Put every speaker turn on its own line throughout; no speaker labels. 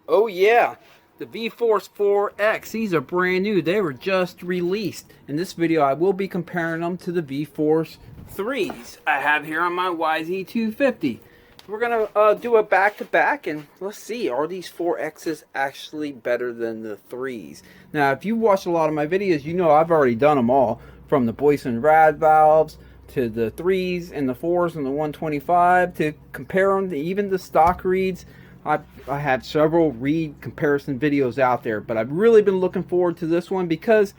Oh yeah, the VFORCE4X. These are brand new. They were just released. In this video, I will be comparing them to the VForce 3s I have here on my YZ250. We're gonna do a back-to-back, and let's see, are these 4Xs actually better than the 3s? Now, if you watched a lot of my videos, you know I've already done them all, from the Boyson rad valves to the 3s and the 4s and the 125, to compare them to even the stock reeds. I have several reed comparison videos out there, but I've really been looking forward to this one because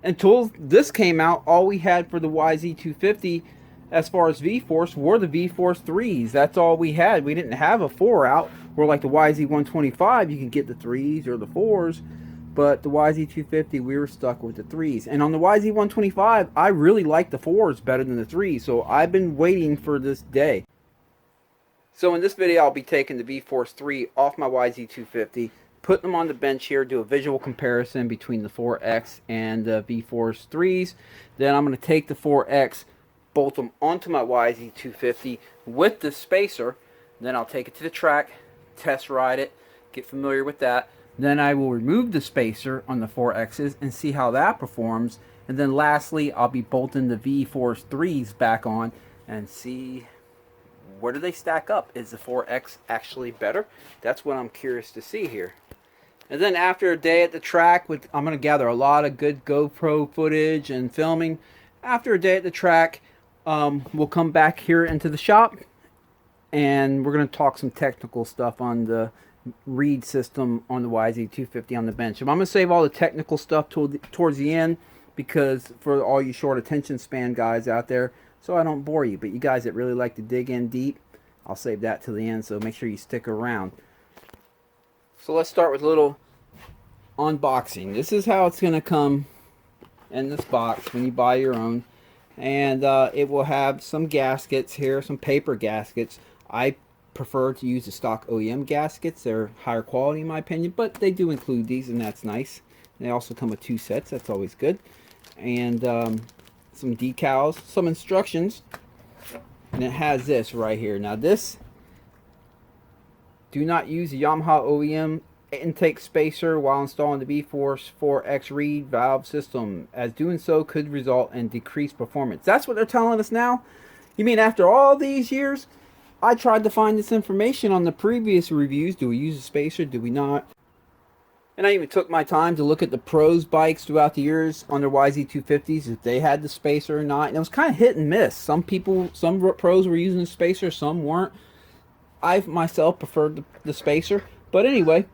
until this came out, all we had for the YZ250 as far as VForce were the VForce 3s. That's all we had. We didn't have a 4 out, where like the YZ125 you can get the 3s or the 4s, but the YZ250 we were stuck with the 3s. And on the YZ125 I really like the 4s better than the 3s, so I've been waiting for this day. So in this video, I'll be taking the VForce 3 off my YZ250, putting them on the bench here, do a visual comparison between the 4X and the VForce 3s. Then I'm going to take the 4X, bolt them onto my YZ250 with the spacer. Then I'll take it to the track, test ride it, get familiar with that. Then I will remove the spacer on the 4Xs and see how that performs. And then lastly, I'll be bolting the VForce 3s back on and see where do they stack up. Is the 4X actually better? That's what I'm curious to see here. And then after a day at the track, I'm going to gather a lot of good GoPro footage and filming. After a day at the track, we'll come back here into the shop and we're going to talk some technical stuff on the reed system on the YZ250 on the bench. And I'm going to save all the technical stuff towards the end, because for all you short attention span guys out there, so I don't bore you. But you guys that really like to dig in deep, I'll save that till the end, so make sure you stick around. So let's start with a little unboxing. This is how it's going to come in this box when you buy your own. And it will have some gaskets here, some paper gaskets. I prefer to use the stock OEM gaskets. They're higher quality in my opinion, but they do include these, and that's nice. They also come with 2 sets. That's always good. And some decals, some instructions, and it has this right here. Now this, do not use the Yamaha OEM intake spacer while installing the VFORCE4X reed valve system, as doing so could result in decreased performance. That's what they're telling us now? You mean after all these years? I tried to find this information on the previous reviews. Do we use a spacer? Do we not? And I even took my time to look at the pros bikes throughout the years on their YZ250s, if they had the spacer or not. And it was kind of hit and miss. Some pros were using the spacer, some weren't. I myself preferred the spacer. But anyway,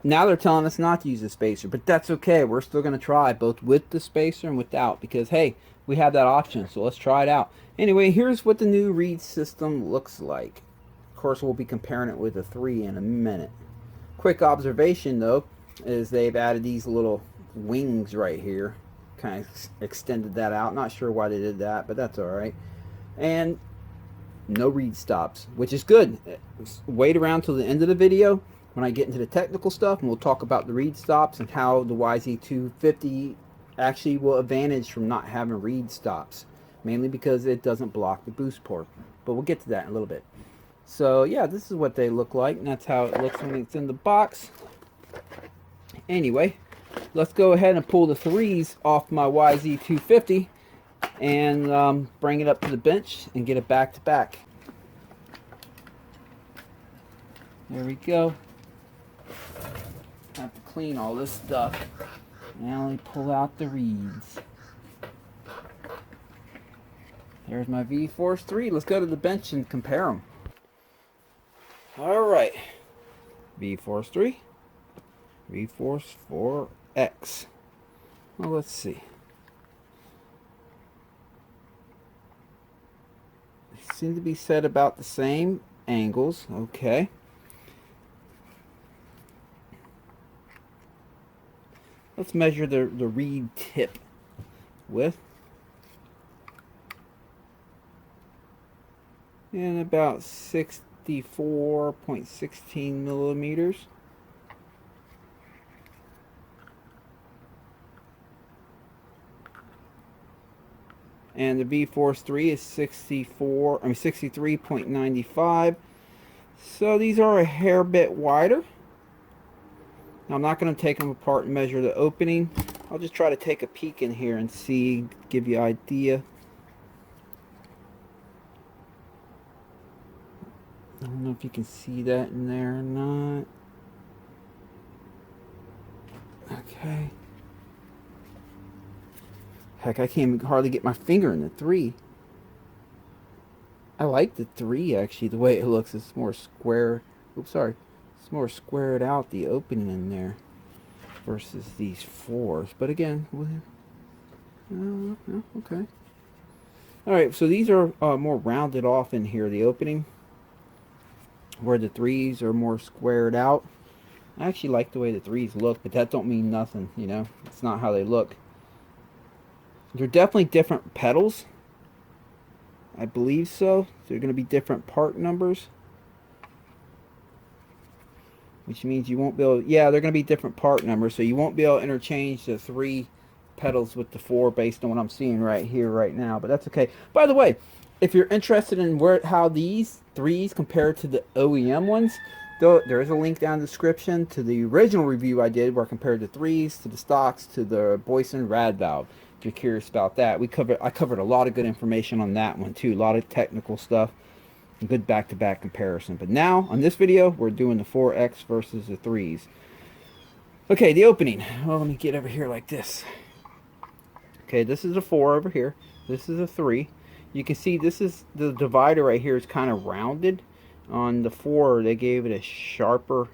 now they're telling us not to use the spacer. But that's okay. We're still going to try both with the spacer and without, because hey, we have that option. So let's try it out. Anyway, here's what the new reed system looks like. Of course, we'll be comparing it with a 3 in a minute. Quick observation though is they've added these little wings right here, kind of extended that out. Not sure why they did that, but that's all right. And no reed stops, which is good. Wait around till the end of the video when I get into the technical stuff, and we'll talk about the reed stops and how the YZ250 actually will advantage from not having reed stops, mainly because it doesn't block the boost port. But we'll get to that in a little bit. So yeah, this is what they look like, and that's how it looks when it's in the box. Anyway, let's go ahead and pull the 3s off my YZ250 and bring it up to the bench and get it back to back. There we go. I have to clean all this stuff. Now let me pull out the reeds. There's my VForce 3. Let's go to the bench and compare them. Alright, VForce 3, VForce 4X. Well, let's see. They seem to be set about the same angles. Okay. Let's measure the reed tip width. And about 64.16 millimeters. And the VForce 3 is 63.95. So these are a hair bit wider. Now, I'm not going to take them apart and measure the opening. I'll just try to take a peek in here and see, give you an idea. I don't know if you can see that in there or not. Okay. Heck, I can't hardly get my finger in the 3. I like the 3 actually, the way it looks. It's more square. Oops, sorry. It's more squared out, the opening in there, versus these 4s. But again, okay. Alright, so these are more rounded off in here, the opening, where the 3s are more squared out. I actually like the way the 3s look, but that don't mean nothing, you know. It's not how they look. They're definitely different pedals. I believe so. They're going to be different part numbers. Which means you won't be able... Yeah, they're going to be different part numbers, so you won't be able to interchange the 3 pedals with the 4 based on what I'm seeing right here, right now. But that's okay. By the way, if you're interested in how these 3s compare to the OEM ones, there is a link down in the description to the original review I did where I compared the 3s to the stocks to the Boyson rad valve. If you're curious about that, I covered a lot of good information on that one too. A lot of technical stuff. A good back-to-back comparison. But now, on this video, we're doing the 4X versus the 3s. Okay, the opening. Well, let me get over here like this. Okay, this is a 4 over here. This is a 3. You can see this is the divider right here is kind of rounded. On the 4, they gave it a sharper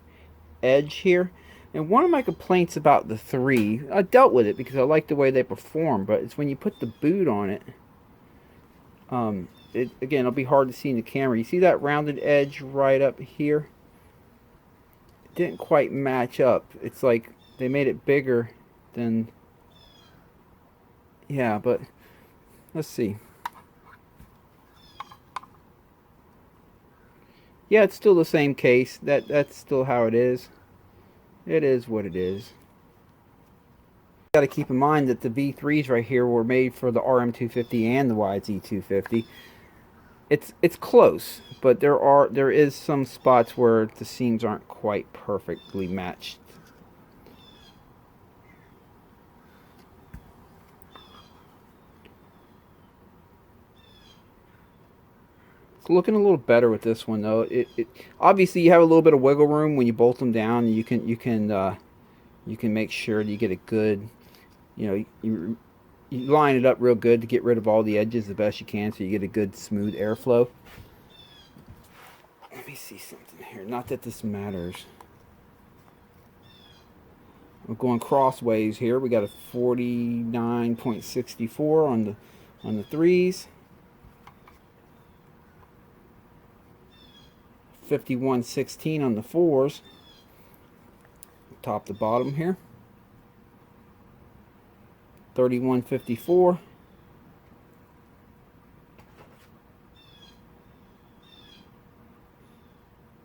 edge here. And one of my complaints about the 3, I dealt with it because I like the way they perform, but it's when you put the boot on it, again, it'll be hard to see in the camera. You see that rounded edge right up here? It didn't quite match up. It's like they made it bigger than... Yeah, but let's see. Yeah, it's still the same case. That's still how it is. It is what it is. Got to keep in mind that the V3s right here were made for the RM250 and the YZ250. It's close, but there is some spots where the seams aren't quite perfectly matched. It's looking a little better with this one though. It obviously you have a little bit of wiggle room when you bolt them down. You can make sure that you get a good, you line it up real good to get rid of all the edges the best you can, so you get a good smooth airflow. Let me see something here. Not that this matters. We're going crossways here. We got a 49.64 on the 3s. 51.16 on the 4s. Top to bottom here. 31.54.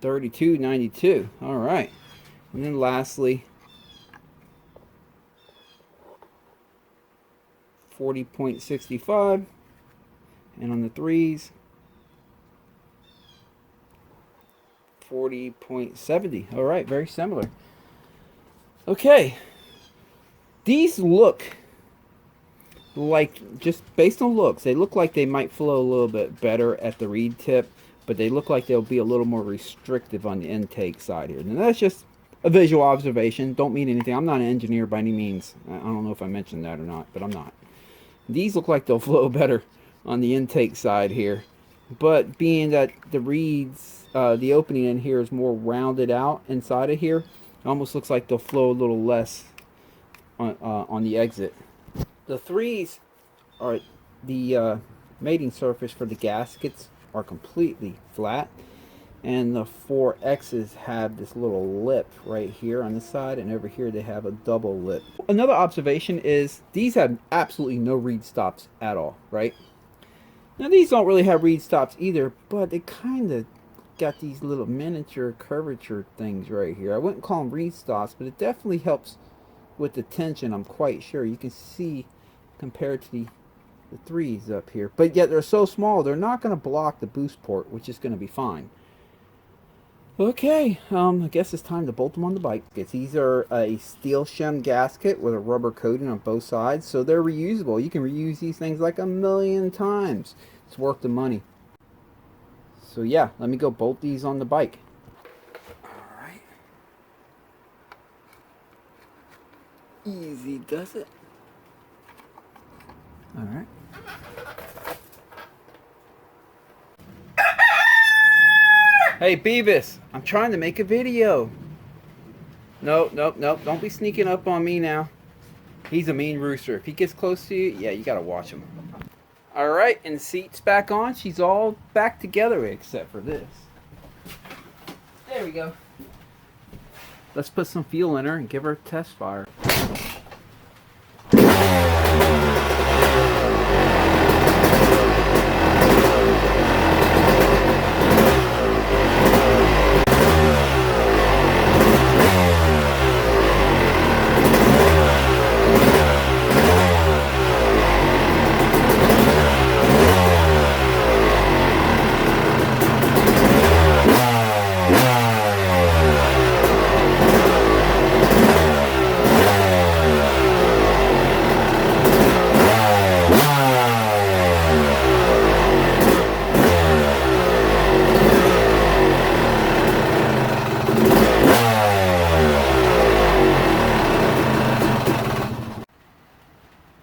32.92. All right. And then lastly, 40.65. And on the 3s, 40.70. All right, very similar. Okay. These look like, just based on looks, they look like they might flow a little bit better at the reed tip, but they look like they'll be a little more restrictive on the intake side here. And that's just a visual observation. Don't mean anything. I'm not an engineer by any means. I don't know if I mentioned that or not, but I'm not. These look like they'll flow better on the intake side here. But being that the reeds, the opening in here is more rounded out inside of here, it almost looks like they'll flow a little less on the exit. The 3s are the mating surface for the gaskets are completely flat, and the 4X's have this little lip right here on this side, and over here they have a double lip. Another observation is these have absolutely no reed stops at all, right? Now these don't really have reed stops either, but they kind of got these little miniature curvature things right here. I wouldn't call them reed stops, but it definitely helps with the tension, I'm quite sure. You can see compared to the 3s up here, but yet they're so small they're not going to block the boost port, which is going to be fine. Okay, I guess it's time to bolt them on the bike. These are a steel shim gasket with a rubber coating on both sides, so they're reusable. You can reuse these things like a million times. It's worth the money. So yeah, let me go bolt these on the bike. Alright. Easy does it. Alright. Hey Beavis, I'm trying to make a video. Nope, don't be sneaking up on me now. He's a mean rooster. If he gets close to you, yeah, you gotta watch him. Alright, and the seat's back on. She's all back together except for this. There we go. Let's put some fuel in her and give her a test fire.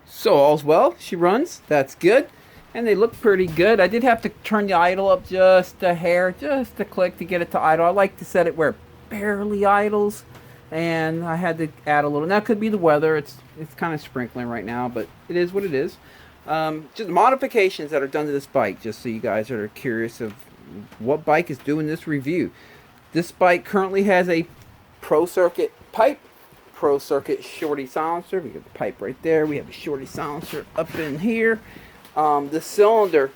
So all's well, she runs, that's good, and they look pretty good. I did have to turn the idle up just a hair, just a click to get it to idle. I like to set it where it barely idles, and I had to add a little. Now it could be the weather, it's kind of sprinkling right now, but it is what it is. Just modifications that are done to this bike, just so you guys are curious of what bike is doing this review. This bike currently has a Pro Circuit pipe, Pro Circuit shorty silencer. We got the pipe right there. We have a shorty silencer up in here. The cylinder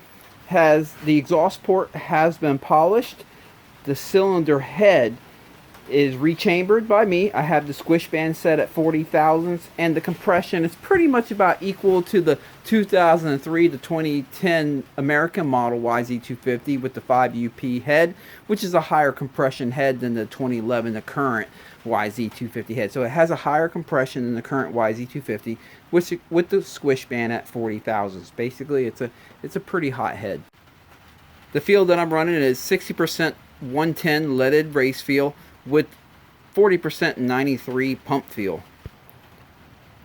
has, the exhaust port has been polished. The cylinder head is rechambered by me. I have the squish band set at 40 thousandths, and the compression is pretty much about equal to the 2003 to 2010 American model YZ250 with the 5UP head, which is a higher compression head than the 2011, the current YZ250 head. So it has a higher compression than the current YZ250, which with the squish band at 40 thousandths. Basically, it's a pretty hot head. The feel that I'm running is 60% 110 leaded race feel with 40% 93 pump feel.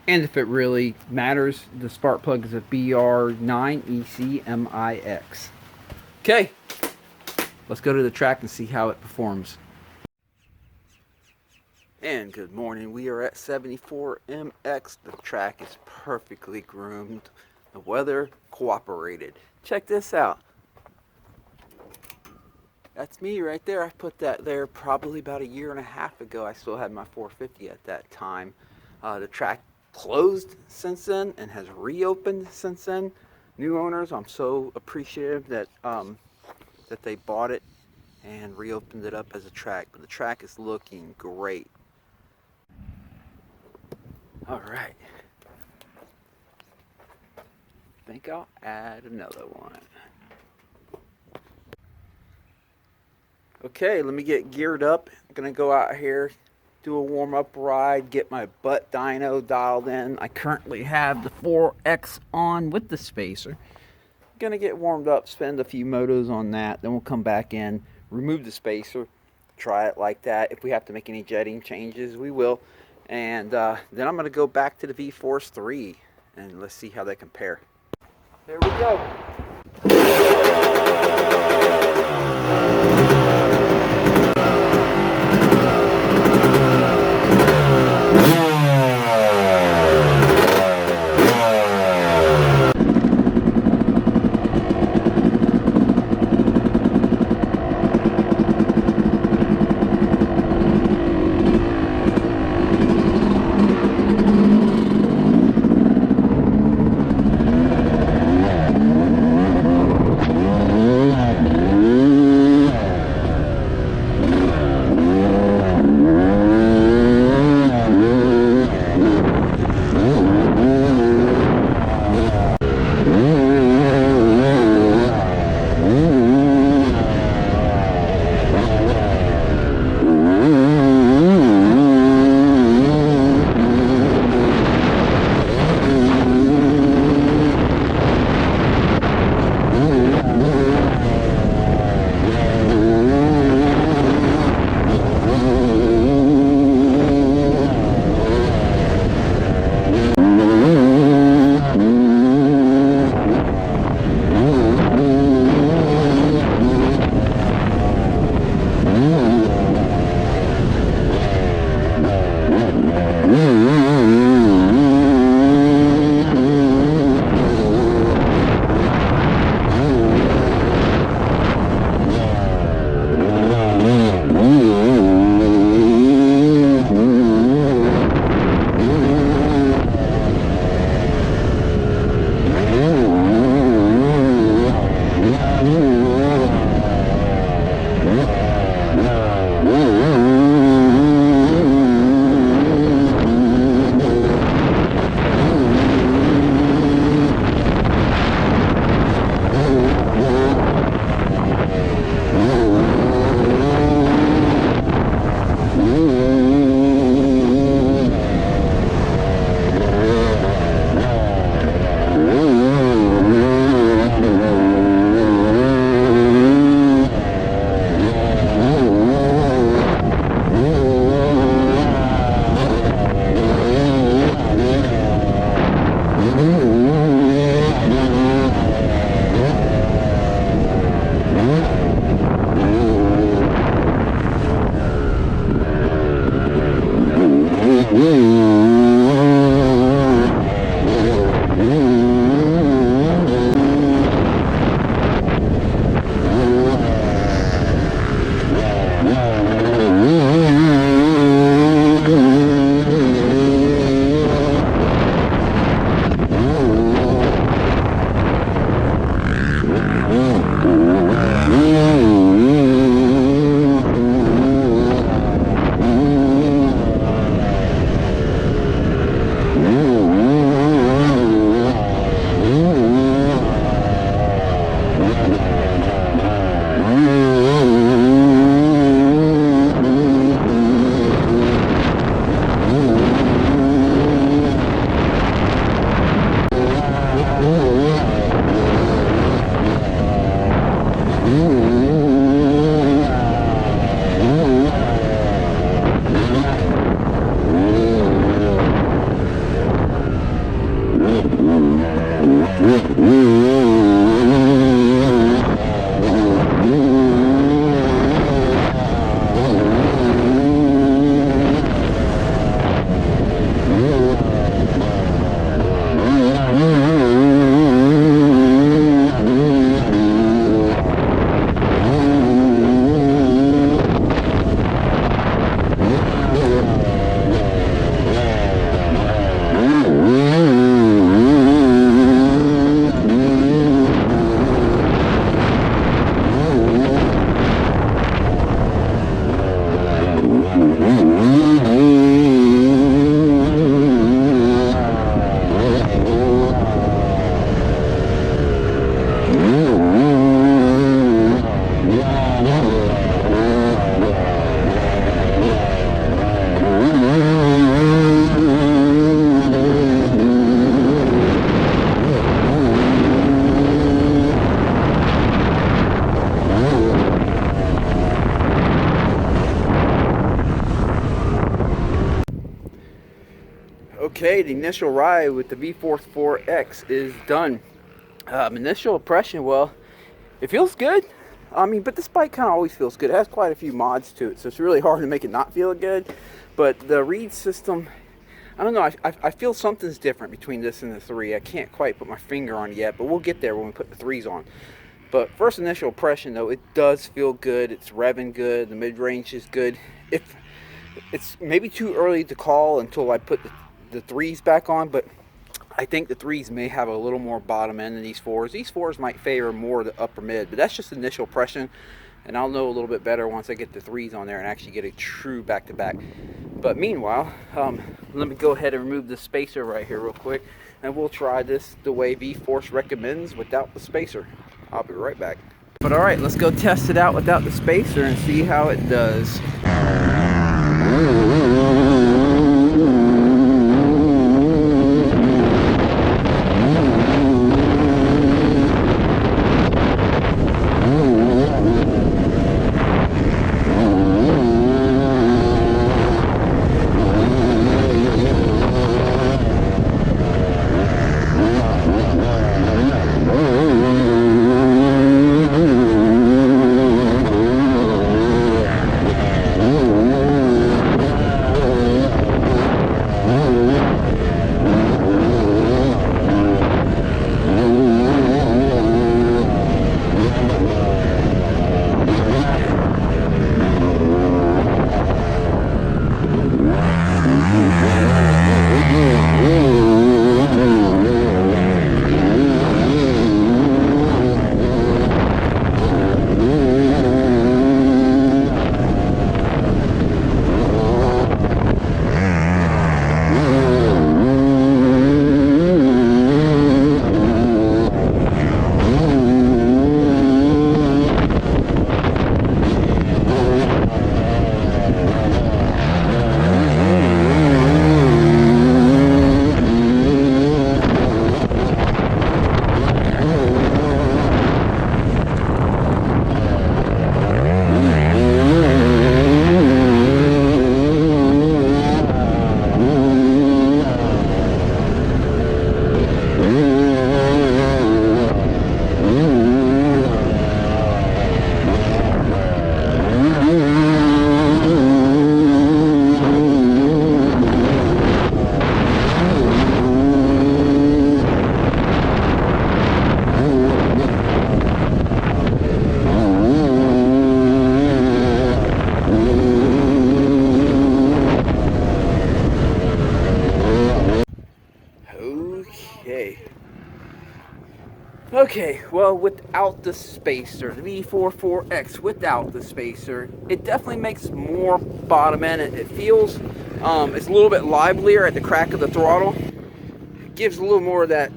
And if it really matters, the spark plug is a BR9ECMIX. Okay, let's go to the track and see how it performs. And good morning, we are at 74MX. The track is perfectly groomed. The weather cooperated. Check this out. That's me right there. I put that there probably about a year and a half ago. I still had my 450 at that time. The track closed since then and has reopened since then. New owners, I'm so appreciative that that they bought it and reopened it up as a track. But the track is looking great. All right. I think I'll add another one. Okay, let me get geared up. I'm gonna go out here, do a warm-up ride, get my butt dyno dialed in. I currently have the 4X on with the spacer. I'm gonna get warmed up, spend a few motos on that, then we'll come back in, remove the spacer, try it like that. If we have to make any jetting changes, we will. And then I'm gonna go back to the VFORCE3 and let's see how they compare. There we go. Okay, the initial ride with the VFORCE4X is done. Initial impression, well, it feels good. I mean, but this bike kind of always feels good. It has quite a few mods to it, so it's really hard to make it not feel good. But the reed system, I don't know, I feel something's different between this and the 3. I can't quite put my finger on it yet, but we'll get there when we put the 3s on. But first initial impression, though, it does feel good. It's revving good. The mid-range is good. If it's maybe too early to call until I put the 3s back on, but I think the 3s may have a little more bottom end than these 4s. These 4s might favor more the upper mid, but that's just initial impression, and I'll know a little bit better once I get the 3s on there and actually get a true back-to-back. But meanwhile, let me go ahead and remove the spacer right here real quick, and we'll try this the way VFORCE recommends without the spacer. I'll be right back. But alright, let's go test it out without the spacer and see how it does. Okay, well, without the spacer, the VFORCE4X without the spacer, it definitely makes more bottom end. It feels, it's a little bit livelier at the crack of the throttle. It gives a little more of that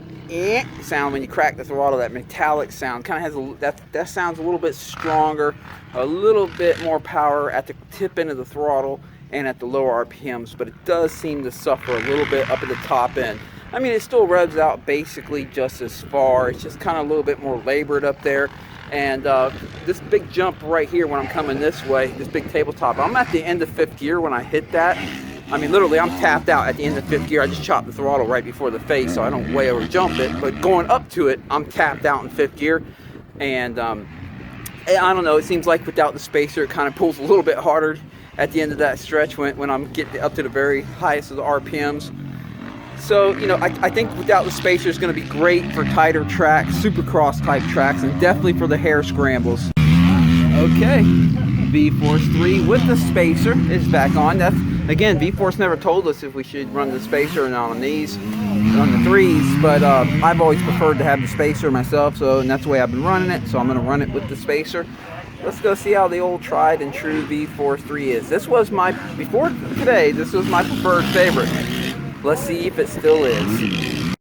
sound when you crack the throttle, that metallic sound. Kind of has that sounds a little bit stronger, a little bit more power at the tip end of the throttle and at the lower RPMs, but it does seem to suffer a little bit up at the top end. I mean, it still revs out basically just as far. It's just kind of a little bit more labored up there. And this big jump right here when I'm coming this way, this big tabletop, I'm at the end of 5th gear when I hit that. I mean, literally, I'm tapped out at the end of 5th gear. I just chopped the throttle right before the face, so I don't way over jump it. But going up to it, I'm tapped out in 5th gear. And I don't know, it seems like without the spacer, it kind of pulls a little bit harder at the end of that stretch when I'm getting up to the very highest of the RPMs. So, you know, I think without the spacer, it's going to be great for tighter tracks, supercross type tracks, and definitely for the hair scrambles. Okay, VFORCE 3 with the spacer is back on. That's, again, VFORCE never told us if we should run the spacer or not on these, on the 3s, but I've always preferred to have the spacer myself, and that's the way I've been running it, so I'm going to run it with the spacer. Let's go see how the old tried and true VFORCE 3 is. This was my, before today, this was my preferred favorite. Let's see if it still is.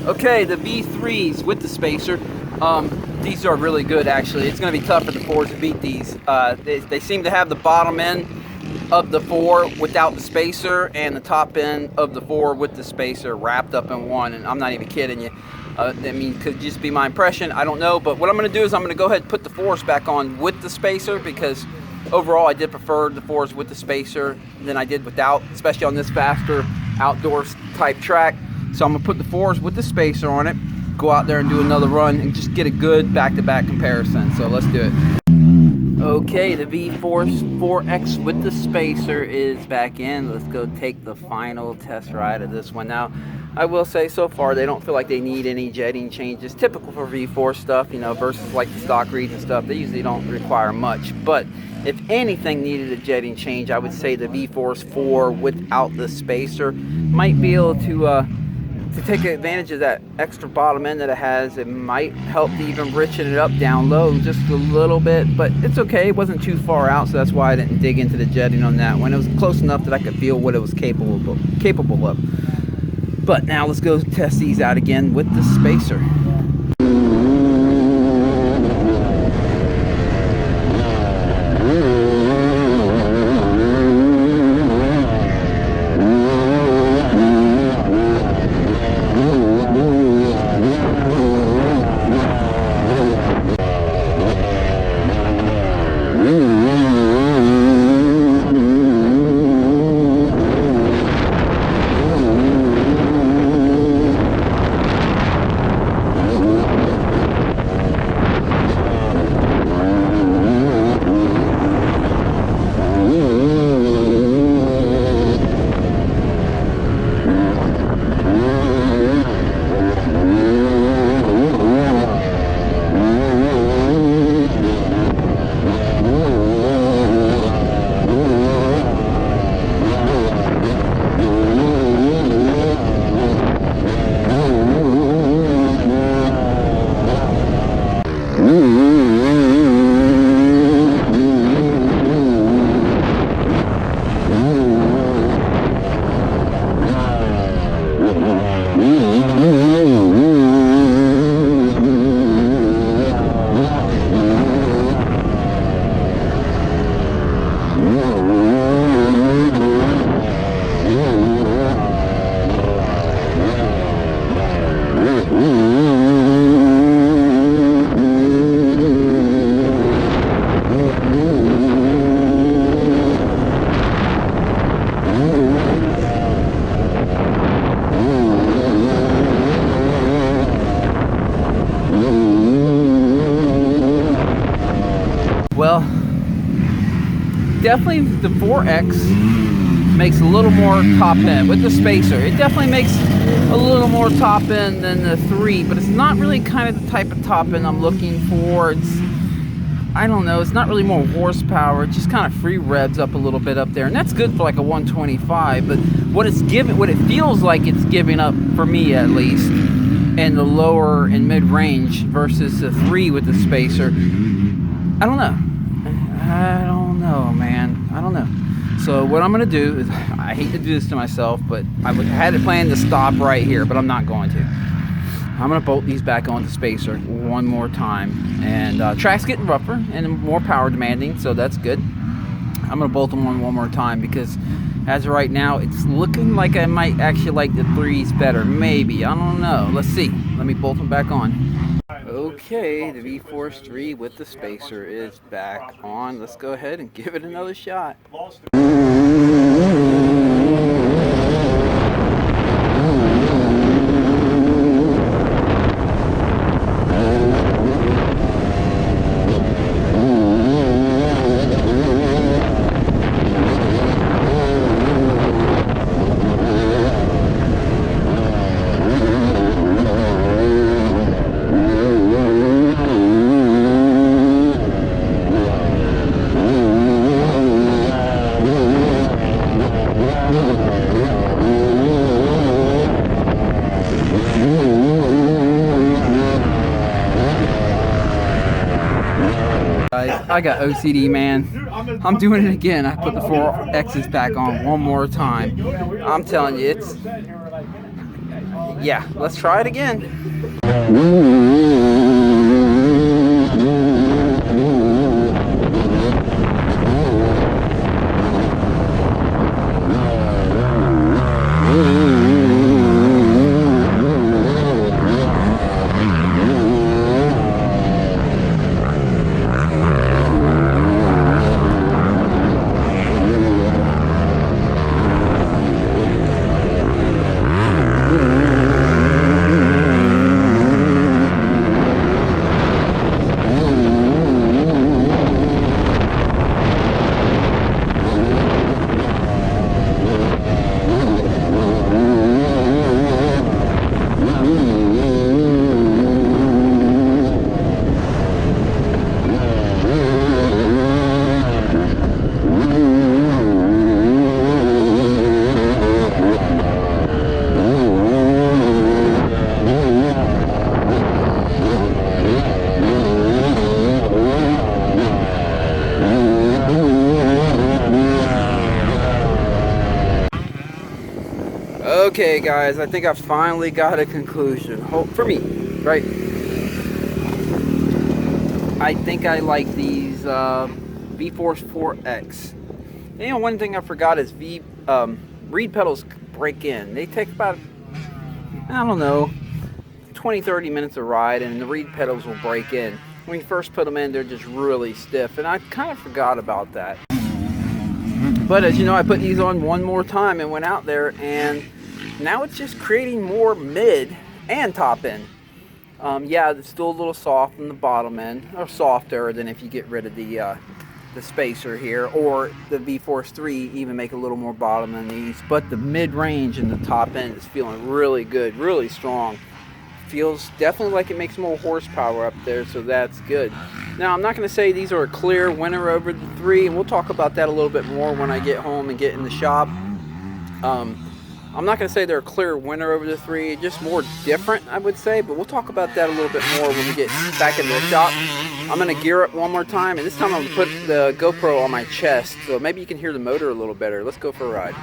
Okay, the V3s with the spacer, these are really good actually. It's going to be tough for the 4s to beat these. They seem to have the bottom end of the 4 without the spacer and the top end of the 4 with the spacer wrapped up in one, and I'm not even kidding you. I mean, could just be my impression, I don't know, but what I'm going to do is I'm going to go ahead and put the 4s back on with the spacer, because overall I did prefer the 4s with the spacer than I did without, especially on this faster outdoors type track. So I'm going to put the 4s with the spacer on it, go out there and do another run and just get a good back-to-back comparison. So let's do it. Okay, the VFORCE4X with the spacer is back in. Let's go take the final test ride of this one. Now, I will say so far they don't feel like they need any jetting changes. Typical for VFORCE stuff, you know, versus like the stock reeds and stuff. They usually don't require much. But if anything needed a jetting change, I would say the VFORCE 4 without the spacer might be able to take advantage of that extra bottom end that it has. It might help to even richen it up down low just a little bit, but it's okay. It wasn't too far out, so that's why I didn't dig into the jetting on that one. It was close enough that I could feel what it was capable of. But now let's go test these out again with the spacer. Well, definitely the 4X makes a little more top end with the spacer. It definitely makes a little more top end than the 3, but it's not really kind of the type of top end I'm looking for. I don't know, it's not really more horsepower. It just kind of free revs up a little bit up there, and that's good for like a 125. But what it feels like it's giving up, for me at least, in the lower and mid range versus the 3 with the spacer, I don't know, man. I don't know. So what I'm gonna do is, I hate to do this to myself, but I had it planned to stop right here, but I'm not going to. I'm gonna bolt these back on the spacer one more time, and track's getting rougher and more power demanding, so that's good. I'm gonna bolt them on one more time, because as of right now, it's looking like I might actually like the 3s better. Maybe, I don't know. Let's see. Let me bolt them back on. Okay, the VFORCE 3 with the spacer is back on. Let's go ahead and give it another shot. I got OCD, man. I'm doing it again. I put the 4X's back on one more time. I'm telling you, it's... Yeah, let's try it again. Okay guys, I think I finally got a conclusion. For me, right? I think I like these VFORCE4X. You know, one thing I forgot is reed pedals break in. They take about, I don't know, 20-30 minutes of ride, and the reed pedals will break in. When you first put them in, they're just really stiff, and I kind of forgot about that. But as you know, I put these on one more time and went out there, and now it's just creating more mid and top end. Yeah, it's still a little soft in the bottom end, or softer than if you get rid of the spacer here, or the VFORCE 3 even make a little more bottom than these. But the mid range and the top end is feeling really good, really strong. Feels definitely like it makes more horsepower up there, so that's good. Now, I'm not going to say these are a clear winner over the 3, and we'll talk about that a little bit more when I get home and get in the shop. I'm not going to say they're a clear winner over the 3, just more different, I would say, but we'll talk about that a little bit more when we get back into the shop. I'm going to gear up one more time, and this time I'm going to put the GoPro on my chest, so maybe you can hear the motor a little better. Let's go for a ride.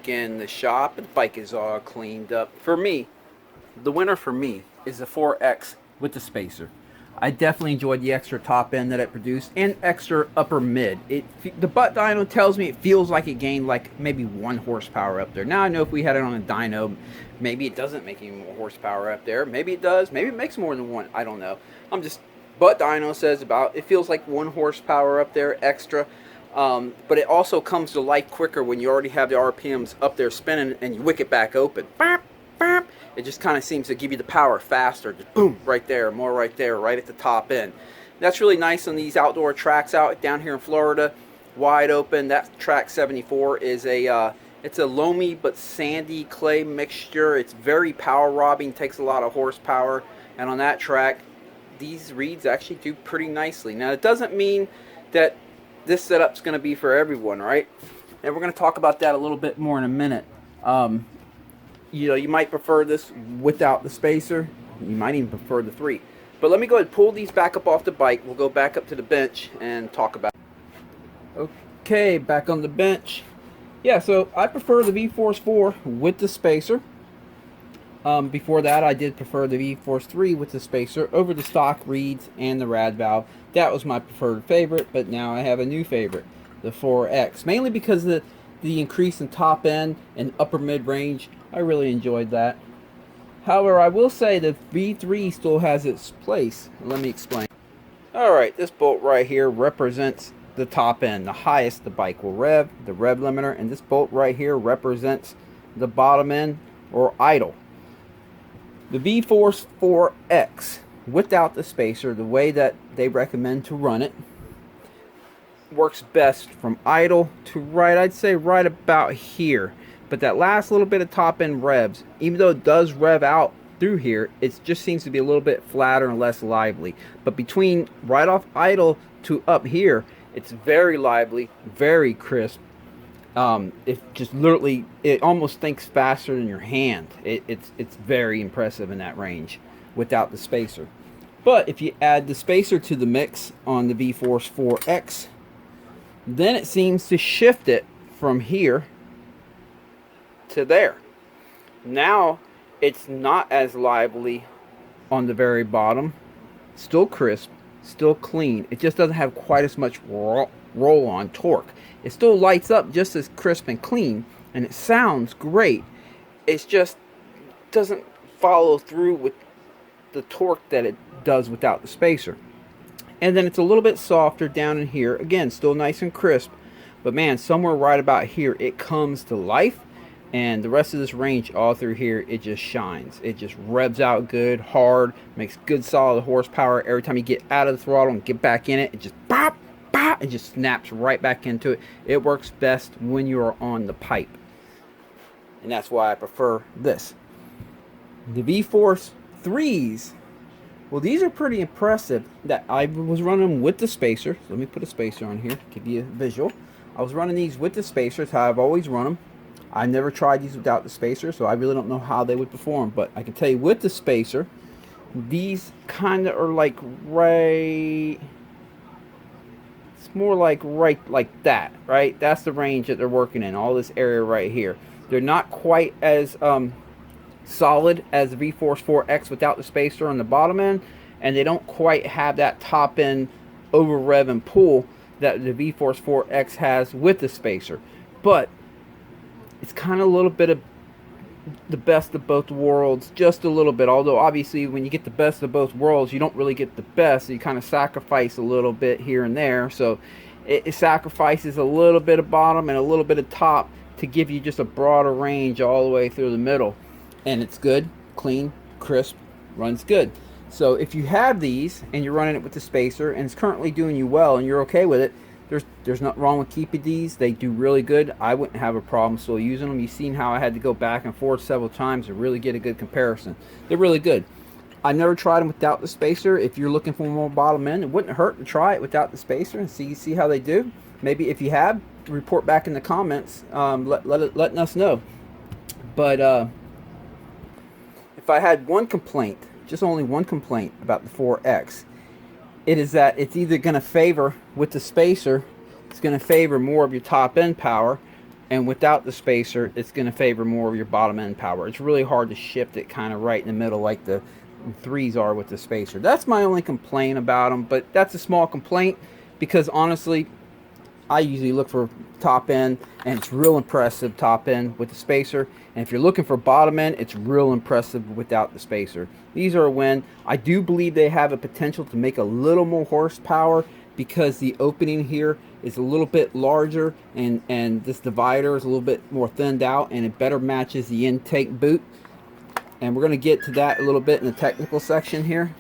back in the shop. The bike is all cleaned up. For me, the winner for me is the 4X with the spacer. I definitely enjoyed the extra top end that it produced and extra upper mid. The butt dyno tells me it feels like it gained like maybe 1 horsepower up there. Now I know if we had it on a dyno, maybe it doesn't make any more horsepower up there. Maybe it does. Maybe it makes more than 1. I don't know. Butt dyno says it feels like 1 horsepower up there extra. But it also comes to life quicker when you already have the RPMs up there spinning and you wick it back open. It just kind of seems to give you the power faster. Just boom, right there, more right there, right at the top end. That's really nice on these outdoor tracks out down here in Florida, wide open. That track 74 is it's a loamy but sandy clay mixture. It's very power robbing, takes a lot of horsepower, and on that track, these reeds actually do pretty nicely. Now, it doesn't mean that this setup's going to be for everyone, right? And we're going to talk about that a little bit more in a minute. You know, you might prefer this without the spacer. You might even prefer the 3. But let me go ahead and pull these back up off the bike. We'll go back up to the bench and talk about it. Okay, back on the bench. Yeah, so I prefer the VFORCE4 with the spacer. Before that, I did prefer the VFORCE3 with the spacer over the stock reeds and the rad valve. That was my preferred favorite, but now I have a new favorite, the 4X. Mainly because of the increase in top end and upper mid range. I really enjoyed that. However, I will say the V3 still has its place. Let me explain. Alright, this bolt right here represents the top end, the highest the bike will rev, the rev limiter, and this bolt right here represents the bottom end or idle. The VFORCE4X without the spacer, the way that they recommend to run it, works best from idle to right, I'd say right about here. But that last little bit of top end revs, even though it does rev out through here, it just seems to be a little bit flatter and less lively. But between right off idle to up here, it's very lively, very crisp. It just literally, it almost thinks faster than your hand. It's very impressive in that range without the spacer. But if you add the spacer to the mix on the VFORCE4X, then it seems to shift it from here to there. Now it's not as lively on the very bottom. Still crisp, still clean. It just doesn't have quite as much roll-on torque. It still lights up just as crisp and clean, and it sounds great. It just doesn't follow through with the torque that it does without the spacer. And then it's a little bit softer down in here. Again, still nice and crisp, but man, somewhere right about here it comes to life, and the rest of this range all through here, it just shines. It just revs out good, hard, makes good solid horsepower. Every time you get out of the throttle and get back in it, it just pop, pop, it just snaps right back into it. It works best when you are on the pipe, and that's why I prefer this. The VFORCE 3s, well, these are pretty impressive. That I was running them with the spacer. So let me put a spacer on here, give you a visual. I was running these with the spacers, how I've always run them. I never tried these without the spacer, so I really don't know how they would perform. But I can tell you with the spacer, these kind of are like right, it's more like right like that, right? That's the range that they're working in, all this area right here. They're not quite as solid as the VFORCE4X without the spacer on the bottom end, and they don't quite have that top end over rev and pull that the VFORCE4X has with the spacer. But it's kind of a little bit of the best of both worlds, just a little bit. Although obviously when you get the best of both worlds, you don't really get the best. So you kind of sacrifice a little bit here and there. So it sacrifices a little bit of bottom and a little bit of top to give you just a broader range all the way through the middle. And it's good, clean, crisp, runs good. So if you have these and you're running it with the spacer and it's currently doing you well and you're okay with it, there's nothing wrong with keeping these. They do really good. I wouldn't have a problem still using them. You've seen how I had to go back and forth several times to really get a good comparison. They're really good. I never tried them without the spacer. If you're looking for more bottom end, it wouldn't hurt to try it without the spacer and see how they do. Maybe if you have, report back in the comments, letting us know. But if I had one complaint, just only one complaint about the 4X, it is that it's either going to favor, with the spacer, it's going to favor more of your top end power, and without the spacer, it's going to favor more of your bottom end power. It's really hard to shift it kind of right in the middle like the threes are with the spacer. That's my only complaint about them, but that's a small complaint because honestly, I usually look for top end, and it's real impressive top end with the spacer. And if you're looking for bottom end, it's real impressive without the spacer. These are a win. I do believe they have a potential to make a little more horsepower because the opening here is a little bit larger, and this divider is a little bit more thinned out, and it better matches the intake boot. And we're going to get to that a little bit in the technical section here.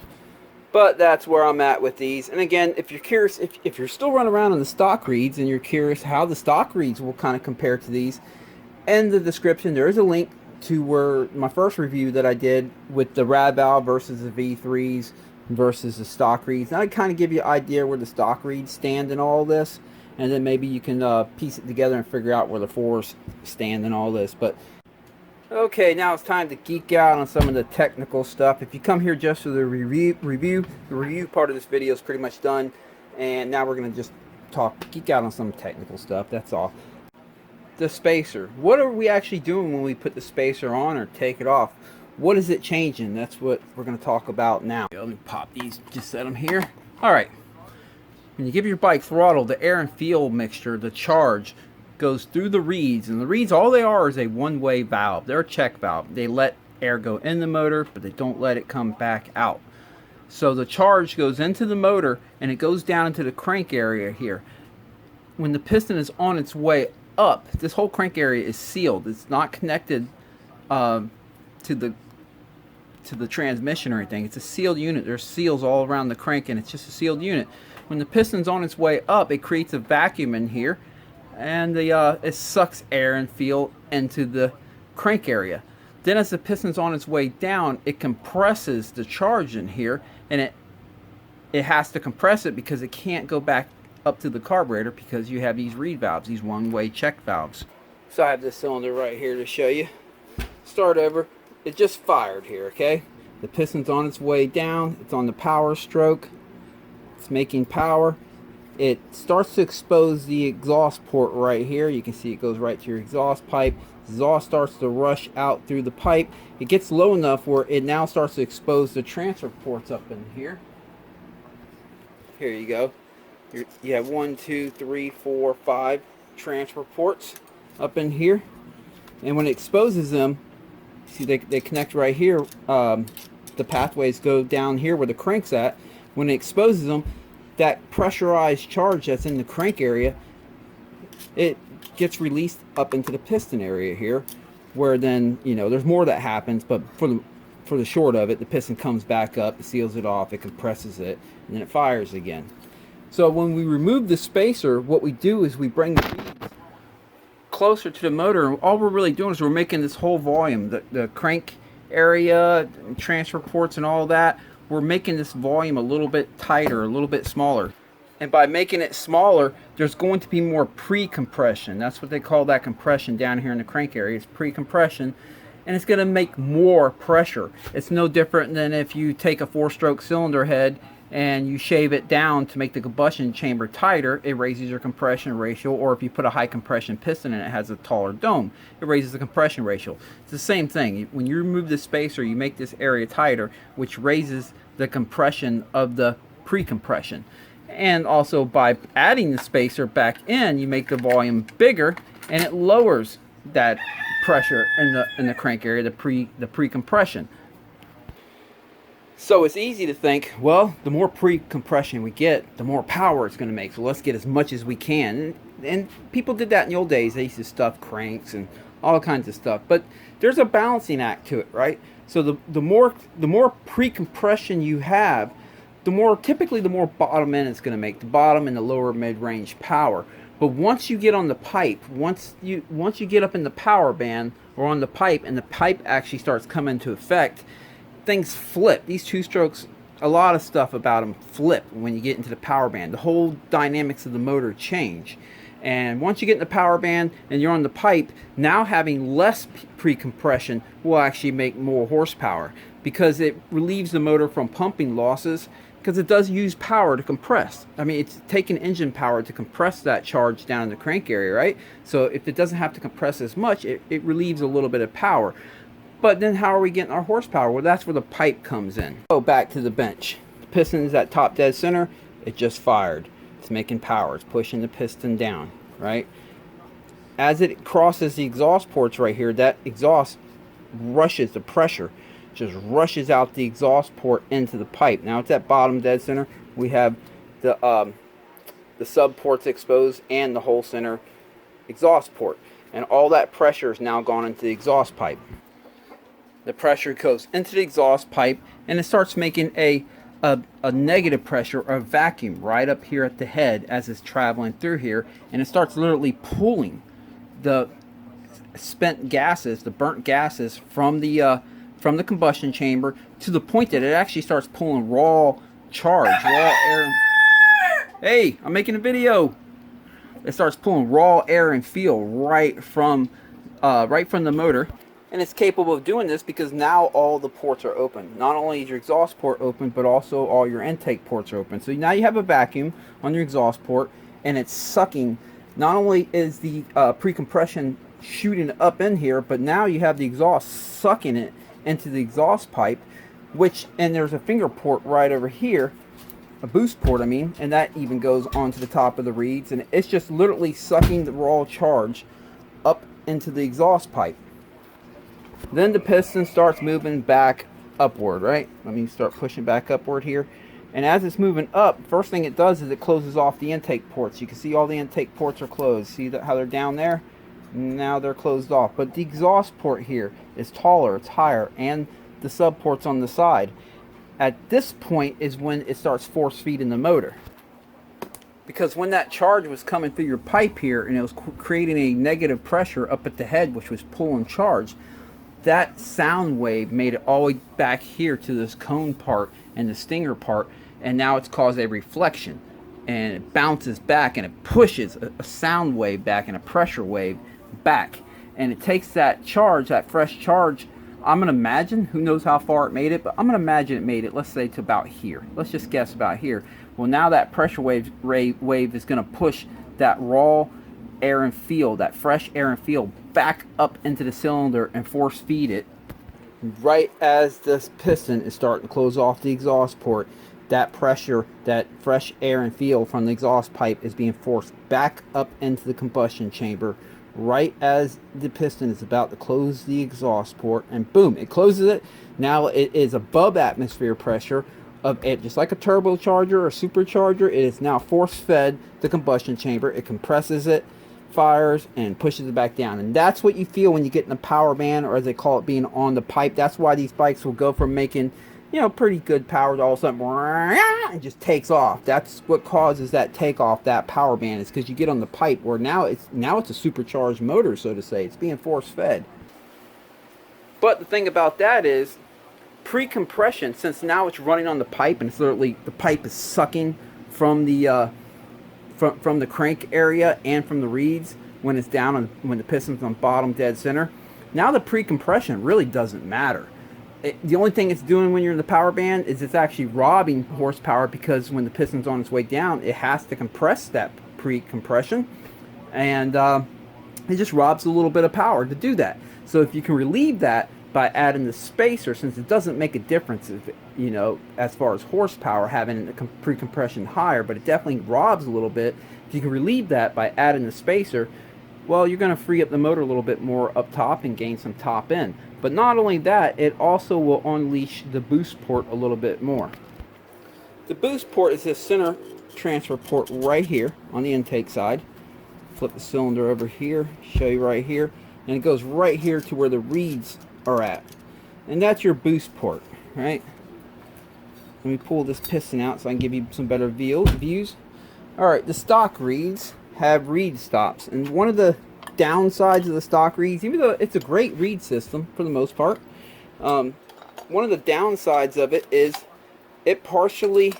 But that's where I'm at with these. And again, if you're curious, if you're still running around on the stock reeds and you're curious how the stock reeds will kind of compare to these, in the description there is a link to where my first review that I did with the rad valve versus the V3s versus the stock reeds. And I kind of give you an idea where the stock reeds stand in all this, and then maybe you can piece it together and figure out where the fours stand in all this. But okay, now it's time to geek out on some of the technical stuff. If you come here just for the review part of this video is pretty much done. And now we're going to just geek out on some technical stuff, that's all. The spacer. What are we actually doing when we put the spacer on or take it off? What is it changing? That's what we're going to talk about now. Let me pop these, just set them here. Alright, when you give your bike throttle, the air and fuel mixture, the charge, goes through the reeds, and the reeds, all they are is a one-way valve. They're a check valve. They let air go in the motor, but they don't let it come back out. So the charge goes into the motor and it goes down into the crank area here. When the piston is on its way up, this whole crank area is sealed. It's not connected to the transmission or anything. It's a sealed unit. There's seals all around the crank, and it's just a sealed unit. When the piston's on its way up, it creates a vacuum in here, and it sucks air and fuel into the crank area. Then as the piston's on its way down, it compresses the charge in here, and it has to compress it because it can't go back up to the carburetor because you have these reed valves, these one-way check valves. So I have this cylinder right here to show you. Start over. It just fired here, okay? The piston's on its way down. It's on the power stroke. It's making power. It starts to expose the exhaust port right here. You can see it goes right to your exhaust pipe. Exhaust starts to rush out through the pipe. It gets low enough where it now starts to expose the transfer ports up in here. Here you go. You have 1, 2, 3, 4, 5 transfer ports up in here. And when it exposes them, see they connect right here. The pathways go down here where the crank's at. When it exposes them, that pressurized charge that's in the crank area, it gets released up into the piston area here, where then, you know, there's more that happens, but for the short of it, the piston comes back up, it seals it off, it compresses it, and then it fires again. So when we remove the spacer, what we do is we bring the reeds closer to the motor, and all we're really doing is we're making this whole volume, the crank area, transfer ports and all that, we're making this volume a little bit tighter, a little bit smaller. And by making it smaller, there's going to be more pre-compression. That's what they call that compression down here in the crank area. It's pre-compression, and it's going to make more pressure. It's no different than if you take a 4-stroke cylinder head and you shave it down to make the combustion chamber tighter, it raises your compression ratio. Or if you put a high compression piston and it has a taller dome, it raises the compression ratio. It's the same thing. When you remove the spacer, you make this area tighter, which raises the compression of the pre-compression. And also by adding the spacer back in, you make the volume bigger, and it lowers that pressure in the crank area, the pre-compression. So it's easy to think, well, the more pre-compression we get, the more power it's going to make. So let's get as much as we can. And people did that in the old days. They used to stuff cranks and all kinds of stuff. But there's a balancing act to it, right? So the more pre-compression you have, typically the more bottom end it's going to make, the bottom and the lower mid-range power. But once you get on the pipe, once you get up in the power band or on the pipe, and the pipe actually starts coming into effect, things flip. These 2-strokes, a lot of stuff about them flip when you get into the power band. The whole dynamics of the motor change. And once you get in the power band and you're on the pipe, now having less pre-compression will actually make more horsepower, because it relieves the motor from pumping losses, because it does use power to compress. I mean, it's taking engine power to compress that charge down in the crank area, right? So if it doesn't have to compress as much, it relieves a little bit of power. But then how are we getting our horsepower? Well, that's where the pipe comes in. Go back to the bench. The piston is at top dead center. It just fired. It's making power. It's pushing the piston down, right? As it crosses the exhaust ports right here, that exhaust rushes, the pressure just rushes out the exhaust port into the pipe. Now it's at bottom dead center. We have the sub ports exposed and the whole center exhaust port. And all that pressure is now gone into the exhaust pipe. The pressure goes into the exhaust pipe and it starts making a negative pressure or a vacuum right up here at the head as it's traveling through here, and it starts literally pulling the spent gases, the burnt gases from the combustion chamber, to the point that it actually starts pulling raw charge, raw air. Hey, I'm making a video. It starts pulling raw air and fuel right from the motor. And it's capable of doing this because now all the ports are open. Not only is your exhaust port open, but also all your intake ports are open. So now you have a vacuum on your exhaust port, and it's sucking. Not only is the pre-compression shooting up in here, but now you have the exhaust sucking it into the exhaust pipe, and there's a finger port right over here, a boost port, I mean, and that even goes onto the top of the reeds, and it's just literally sucking the raw charge up into the exhaust pipe. Then the piston starts moving back upward, right? Let me start pushing back upward here. And as it's moving up, first thing it does is it closes off the intake ports. You can see all the intake ports are closed. See how they're down there? Now they're closed off. But the exhaust port here is taller, it's higher, and the sub ports on the side. At this point is when it starts force feeding the motor. Because when that charge was coming through your pipe here and it was creating a negative pressure up at the head, which was pulling charge, that sound wave made it all the way back here to this cone part and the stinger part, and now it's caused a reflection, and it bounces back and it pushes a sound wave back and a pressure wave back, and it takes that charge, that fresh charge. I'm gonna imagine, who knows how far it made it, but I'm gonna imagine it made it, let's say, to about here. Let's just guess about here. Well, now that pressure wave is gonna push that raw air and fuel, that fresh air and fuel, back up into the cylinder and force feed it. Right as this piston is starting to close off the exhaust port, that pressure, that fresh air and fuel from the exhaust pipe is being forced back up into the combustion chamber right as the piston is about to close the exhaust port, and boom, it closes it. Now it is above atmosphere pressure of it, just like a turbocharger or supercharger. It is now force fed the combustion chamber. It compresses it, fires, and pushes it back down. And that's what you feel when you get in the power band, or as they call it, being on the pipe. That's why these bikes will go from making, you know, pretty good power to all of a sudden it just takes off. That's what causes that takeoff, that power band, is because you get on the pipe, where now it's a supercharged motor, so to say. It's being force fed. But the thing about that is pre-compression, since now it's running on the pipe, and it's literally, the pipe is sucking from the from the crank area and from the reeds when it's down on, when the piston's on bottom dead center. Now the pre-compression really doesn't matter. The only thing it's doing when you're in the power band is it's actually robbing horsepower, because when the piston's on its way down, it has to compress that pre-compression, and it just robs a little bit of power to do that. So if you can relieve that by adding the spacer, since it doesn't make a difference, if it, you know, as far as horsepower, having the pre-compression higher, but it definitely robs a little bit. If you can relieve that by adding the spacer, well, you're going to free up the motor a little bit more up top and gain some top end. But not only that, it also will unleash the boost port a little bit more. The boost port is this center transfer port right here on the intake side. Flip the cylinder over here, show you right here, and it goes right here to where the reeds are at, and that's your boost port, right? Let me pull this piston out so I can give you some better views. Alright, the stock reeds have reed stops, and one of the downsides of the stock reeds, even though it's a great reed system for the most part, one of the downsides of it is it partially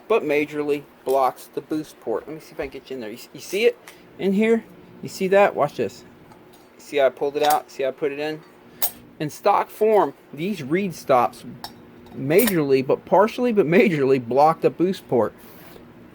but majorly blocks the boost port. Let me see if I can get you in there. You see it? in here. You see that? Watch this. See how I pulled it out? See how I put it in? In stock form, these reed stops majorly, but partially, but majorly block the boost port.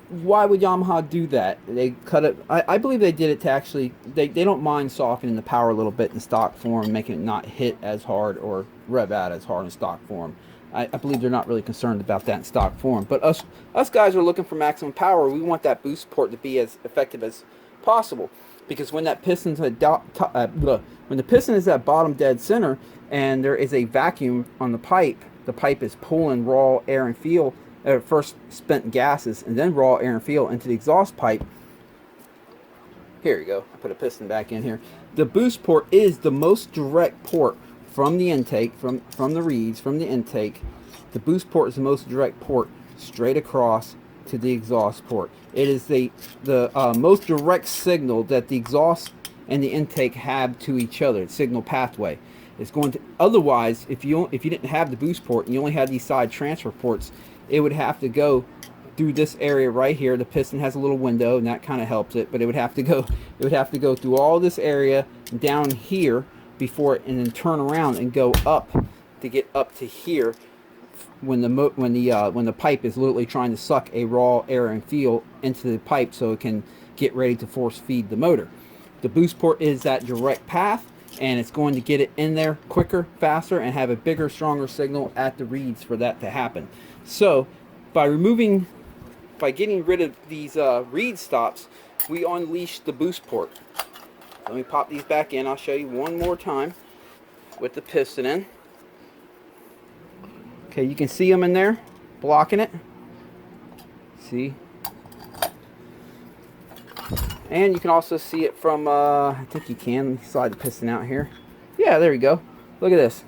Why would Yamaha do that? They cut it. I believe they did it to actually, they don't mind softening the power a little bit in stock form, making it not hit as hard or rev out as hard in stock form. I believe they're not really concerned about that in stock form. But us guys are looking for maximum power. We want that boost port to be as effective as possible. Because when that piston's when the piston is at bottom dead center and there is a vacuum on the pipe is pulling raw air and fuel, first spent gases and then raw air and fuel into the exhaust pipe. Here you go. I put a piston back in here. The boost port is the most direct port from the intake, from the reeds, from the intake. The boost port is the most direct port straight across to the exhaust port. It is the most direct signal that the exhaust and the intake have to each other. Signal pathway. It's going to, otherwise, if you didn't have the boost port and you only had these side transfer ports, it would have to go through this area right here. The piston has a little window and that kind of helps it, but it would have to go through all this area down here before it, and then turn around and go up to get up to here when the pipe is literally trying to suck a raw air and fuel into the pipe so it can get ready to force feed the motor. The boost port is that direct path, and it's going to get it in there quicker, faster, and have a bigger, stronger signal at the reeds for that to happen. So by getting rid of these reed stops, we unleash the boost port. Let me pop these back in. I'll show you one more time with the piston in. Okay, you can see them in there blocking it. See? And you can also see it from, I think you can. Let me slide the piston out here. Yeah, there we go. Look at this.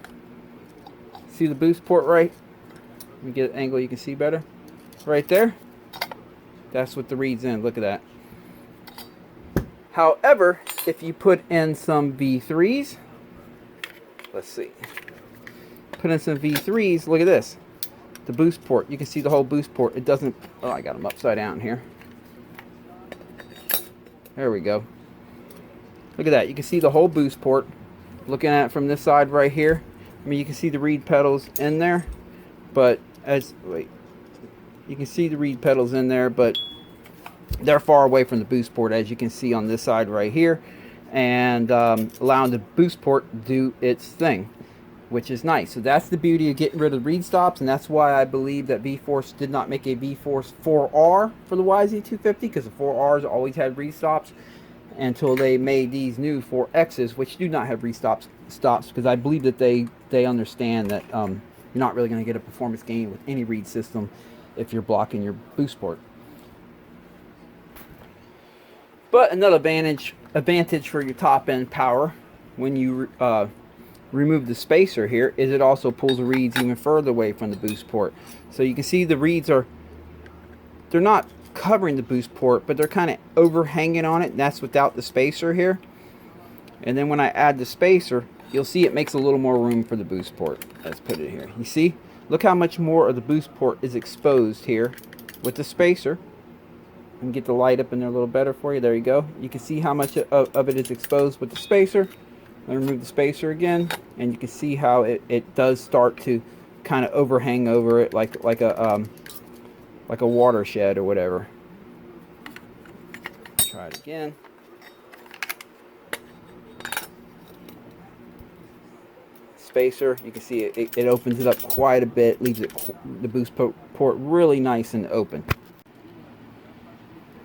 See the boost port right? Let me get an angle you can see better. Right there. That's what the reed's in. Look at that. However, if you put in some V3s, let's see. Put in some V3s, look at this. The boost port. You can see the whole boost port. It doesn't, oh, I got them upside down here. There we go. Look at that. You can see the whole boost port. Looking at it from this side right here. I mean, you can see the reed pedals in there. But you can see the reed pedals in there, but they're far away from the boost port, as you can see on this side right here, and allowing the boost port to do its thing, which is nice. So that's the beauty of getting rid of reed stops, and that's why I believe that VFORCE did not make a VFORCE4R for the YZ250, because the 4Rs always had reed stops until they made these new 4Xs, which do not have reed stops, because I believe that they understand that you're not really going to get a performance gain with any reed system if you're blocking your boost port. But another advantage for your top end power when you remove the spacer here is it also pulls the reeds even further away from the boost port. So you can see the reeds they're not covering the boost port, but they're kind of overhanging on it, and that's without the spacer here. And then when I add the spacer, you'll see it makes a little more room for the boost port. Let's put it here. You see? Look how much more of the boost port is exposed here with the spacer. And get the light up in there a little better for you. There you go. You can see how much of it is exposed with the spacer. I remove the spacer again, and you can see how it does start to kind of overhang over it like a watershed or whatever. Try it again. Spacer, you can see it opens it up quite a bit, leaves the boost port really nice and open.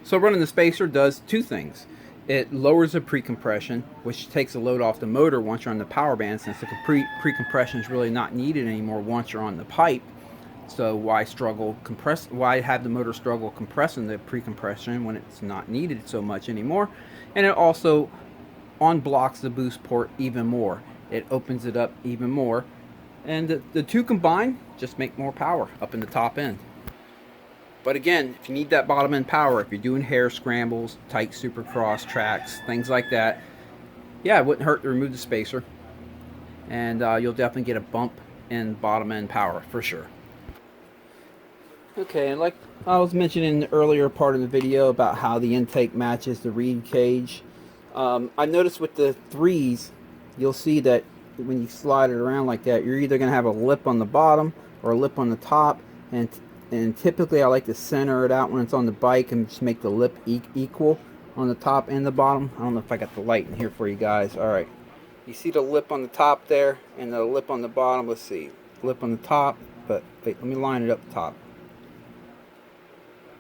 So running the spacer does two things. It lowers the pre-compression, which takes the load off the motor once you're on the power band, since the pre-compression is really not needed anymore once you're on the pipe. So why have the motor struggle compressing the pre-compression when it's not needed so much anymore? And it also unblocks the boost port even more. It opens it up even more. And the two combined just make more power up in the top end. But again, if you need that bottom end power, if you're doing hair scrambles, tight supercross tracks, things like that, yeah, it wouldn't hurt to remove the spacer. And you'll definitely get a bump in bottom end power for sure. Okay, and like I was mentioning in the earlier part of the video about how the intake matches the reed cage, I noticed with the threes, you'll see that when you slide it around like that, you're either going to have a lip on the bottom or a lip on the top, and typically I like to center it out when it's on the bike and just make the lip equal on the top and the bottom. I don't know if I got the light in here for you guys. Alright, you see the lip on the top there and the lip on the bottom. Let's see, lip on the top, but wait, let me line it up top.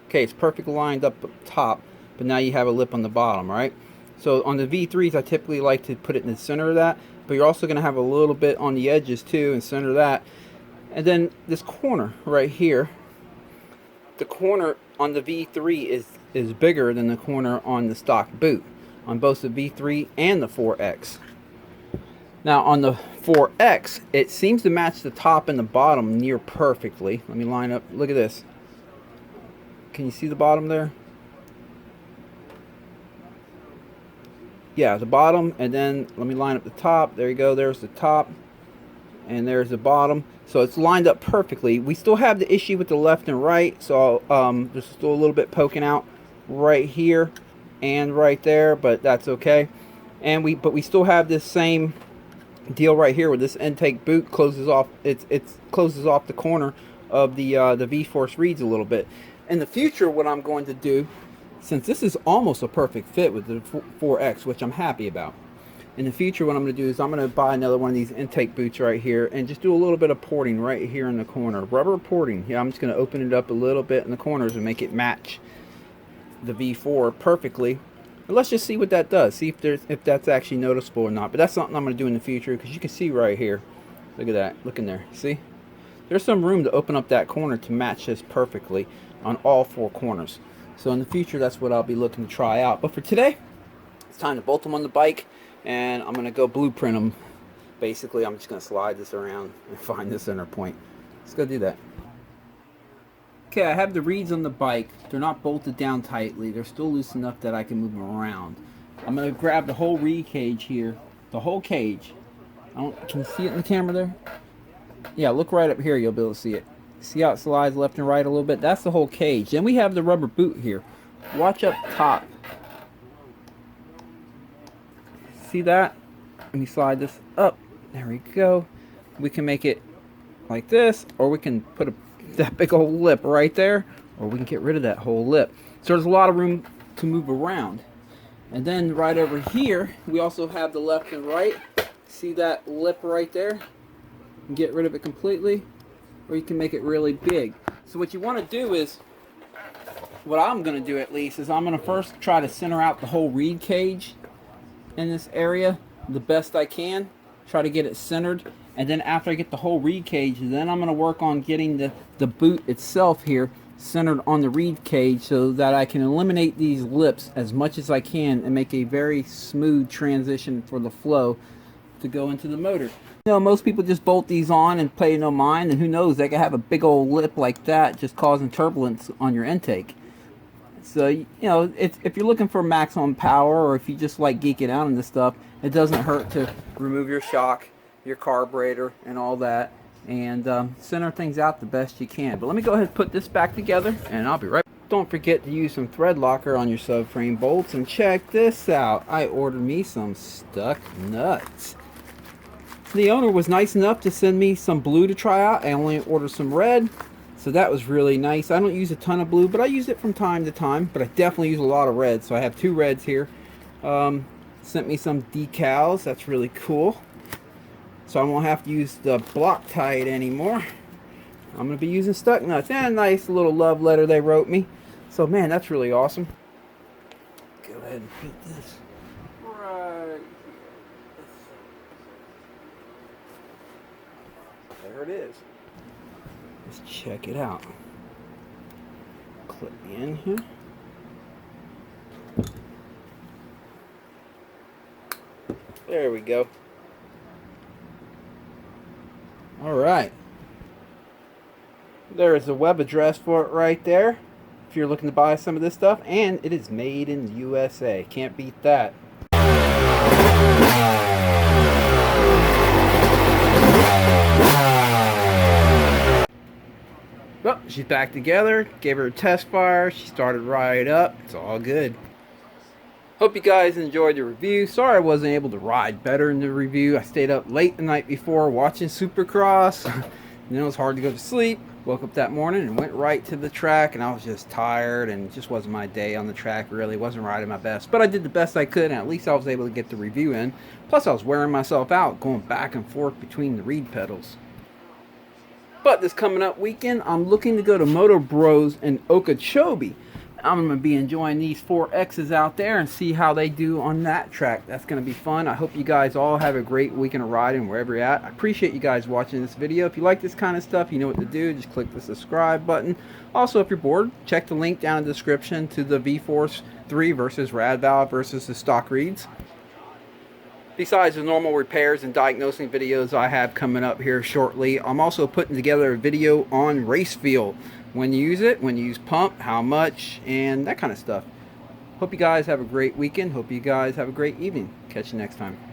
Okay, it's perfectly lined up top, but now you have a lip on the bottom, right? So on the V3s, I typically like to put it in the center of that, but you're also going to have a little bit on the edges too, and center that. And then this corner right here, the corner on the V3 is bigger than the corner on the stock boot, on both the V3 and the 4X. Now on the 4X, it seems to match the top and the bottom near perfectly. Let me line up, look at this. Can you see the bottom there? Yeah, the bottom, and then let me line up the top. There you go, there's the top, and there's the bottom. So it's lined up perfectly. We still have the issue with the left and right, so there's still a little bit poking out right here and right there, but that's okay. And but we still have this same deal right here where this intake boot closes off. It closes off the corner of the VFORCE reeds a little bit. In the future, what I'm going to do, since this is almost a perfect fit with the 4X, which I'm happy about, in the future what I'm going to do is I'm going to buy another one of these intake boots right here and just do a little bit of porting right here in the corner. Rubber porting. Yeah, I'm just going to open it up a little bit in the corners and make it match the V4 perfectly. And let's just see what that does. See if that's actually noticeable or not. But that's something I'm going to do in the future, because you can see right here. Look at that. Look in there. See? There's some room to open up that corner to match this perfectly on all four corners. So in the future, that's what I'll be looking to try out. But for today, it's time to bolt them on the bike, and I'm going to go blueprint them. Basically, I'm just going to slide this around and find the center point. Let's go do that. Okay, I have the reeds on the bike. They're not bolted down tightly. They're still loose enough that I can move them around. I'm going to grab the whole reed cage here. The whole cage. Can you see it in the camera there? Yeah, look right up here. You'll be able to see it. See how it slides left and right a little bit? That's the whole cage. Then we have the rubber boot here. Watch up top. See that? Let me slide this up. There we go. We can make it like this, or we can put that big old lip right there, or we can get rid of that whole lip. So there's a lot of room to move around. And then right over here, we also have the left and right. See that lip right there? You can get rid of it completely, or you can make it really big. So what you want to do is, what I'm going to do at least, is I'm going to first try to center out the whole reed cage in this area the best I can. Try to get it centered, and then after I get the whole reed cage, then I'm going to work on getting the boot itself here centered on the reed cage, so that I can eliminate these lips as much as I can and make a very smooth transition for the flow to go into the motor. You know, most people just bolt these on and pay no mind, and who knows, they could have a big old lip like that just causing turbulence on your intake. So, you know, if you're looking for maximum power, or if you just like geeking out on this stuff, it doesn't hurt to remove your shock, your carburetor, and all that, and center things out the best you can. But let me go ahead and put this back together, and I'll be right back. Don't forget to use some thread locker on your subframe bolts, and check this out. I ordered me some stuck nuts. The owner was nice enough to send me some blue to try out. I only ordered some red, so that was really nice. I don't use a ton of blue, but I use it from time to time. But I definitely use a lot of red, so I have 2 reds here. Sent me some decals. That's really cool. So I won't have to use the Loctite anymore. I'm going to be using stuck nuts. And a nice little love letter they wrote me. So man, that's really awesome. Go ahead and put this right here. There it is. Let's check it out. Clip me in here. There we go. Alright. There is the web address for it right there, if you're looking to buy some of this stuff, and it is made in the USA. Can't beat that. Well, she's back together. Gave her a test fire. She started right up. It's all good. Hope you guys enjoyed the review. Sorry I wasn't able to ride better in the review. I stayed up late the night before watching Supercross. You know, it's hard to go to sleep. Woke up that morning and went right to the track, and I was just tired, and it just wasn't my day on the track, really. Wasn't riding my best, but I did the best I could, and at least I was able to get the review in. Plus I was wearing myself out going back and forth between the reed pedals. But this coming up weekend, I'm looking to go to Moto Bros in Okeechobee. I'm going to be enjoying these 4Xs out there and see how they do on that track. That's going to be fun. I hope you guys all have a great weekend of riding wherever you're at. I appreciate you guys watching this video. If you like this kind of stuff, you know what to do. Just click the subscribe button. Also, if you're bored, check the link down in the description to the VFORCE 3 versus Rad Valve versus the stock reeds. Besides the normal repairs and diagnosing videos I have coming up here shortly, I'm also putting together a video on race feel. When you use it, when you use pump, how much, and that kind of stuff. Hope you guys have a great weekend. Hope you guys have a great evening. Catch you next time.